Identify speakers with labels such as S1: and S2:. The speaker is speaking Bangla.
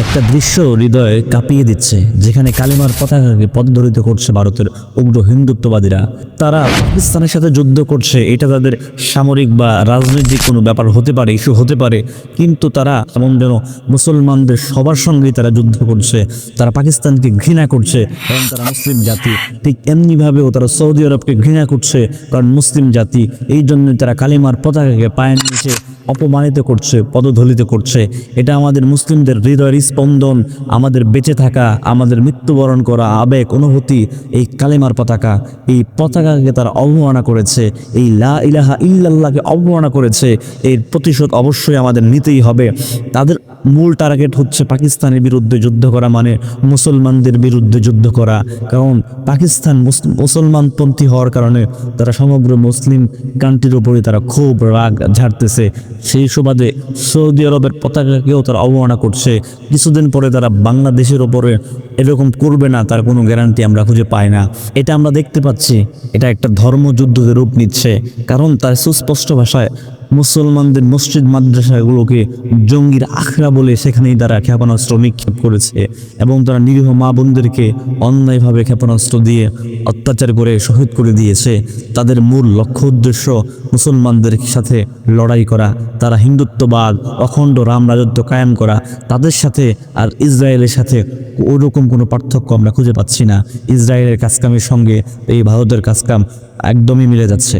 S1: একটা দৃশ্য হৃদয়ে কাঁপিয়ে দিচ্ছে, যেখানে কালিমার পতাকাকে পদদলিত করছে ভারতের উগ্র হিন্দুত্ববাদীরা। তারা পাকিস্তানের সাথে যুদ্ধ করছে, এটা তাদের সামরিক বা রাজনৈতিক কোনো ব্যাপার হতে পারে, ইস্যু হতে পারে, কিন্তু তারা এমন যেন মুসলমানদের সবার সঙ্গেই তারা যুদ্ধ করছে। তারা পাকিস্তানকে ঘৃণা করছে কারণ তারা মুসলিম জাতি, ঠিক এমনিভাবেও তারা সৌদি আরবকে ঘৃণা করছে কারণ মুসলিম জাতি। এই জন্য তারা কালিমার পতাকাকে পায়ের নিচে অপমানিত করছে, পদদলিত করছে। এটা আমাদের মুসলিমদের হৃদয়ের স্পন্দন, আমাদের বেঁচে থাকা, আমাদের মৃত্যুবরণ করা আবেগ অনুভূতি। এই কালেমার পতাকা, এই পতাকাকে তারা অবমাননা করেছে, এই লা ইলাহা ইল্লাল্লাহকে অবমাননা করেছে। এর প্রতিশোধ অবশ্যই আমাদের নিতেই হবে। তাদের মূল টার্গেট হচ্ছে পাকিস্তানের বিরুদ্ধে যুদ্ধ করা, মানে মুসলমানদের বিরুদ্ধে যুদ্ধ করা। কারণ পাকিস্তান মুসলমানপন্থী হওয়ার কারণে তারা সমগ্র মুসলিম কান্ট্রির উপরে তারা খুব রাগ ঝাড়তেছে। সেই সুবাদে সৌদি আরবের পতাকাকেও তারা অবমাননা করছে। কিছুদিন পরে তারা বাংলাদেশের ওপরে এরকম করবে না তার কোনো গ্যারান্টি আমরা খুঁজে পাই না। এটা আমরা দেখতে পাচ্ছি, এটা একটা ধর্মযুদ্ধের রূপ নিচ্ছে। কারণ তার সুস্পষ্ট ভাষায় মুসলমানদের মসজিদ মাদ্রাসাগুলোকে জঙ্গির আখড়া বলে সেখানেই তারা ক্ষেপণাস্ত্র নিক্ষেপ করেছে এবং তারা নিরীহ মা বোনদেরকে অন্যায়ভাবে ক্ষেপণাস্ত্র দিয়ে অত্যাচার করে শহীদ করে দিয়েছে। তাদের মূল লক্ষ্য উদ্দেশ্য মুসলমানদের সাথে লড়াই করা, তারা হিন্দুত্ববাদ, অখণ্ড রাম রাজত্ব কায়েম করা। তাদের সাথে আর ইসরায়েলের সাথে ওরকম কোনো পার্থক্য আমরা খুঁজে পাচ্ছি না। ইসরায়েলের কাজকামের সঙ্গে এই ভারতের কাজকাম একদমই মিলে যাচ্ছে।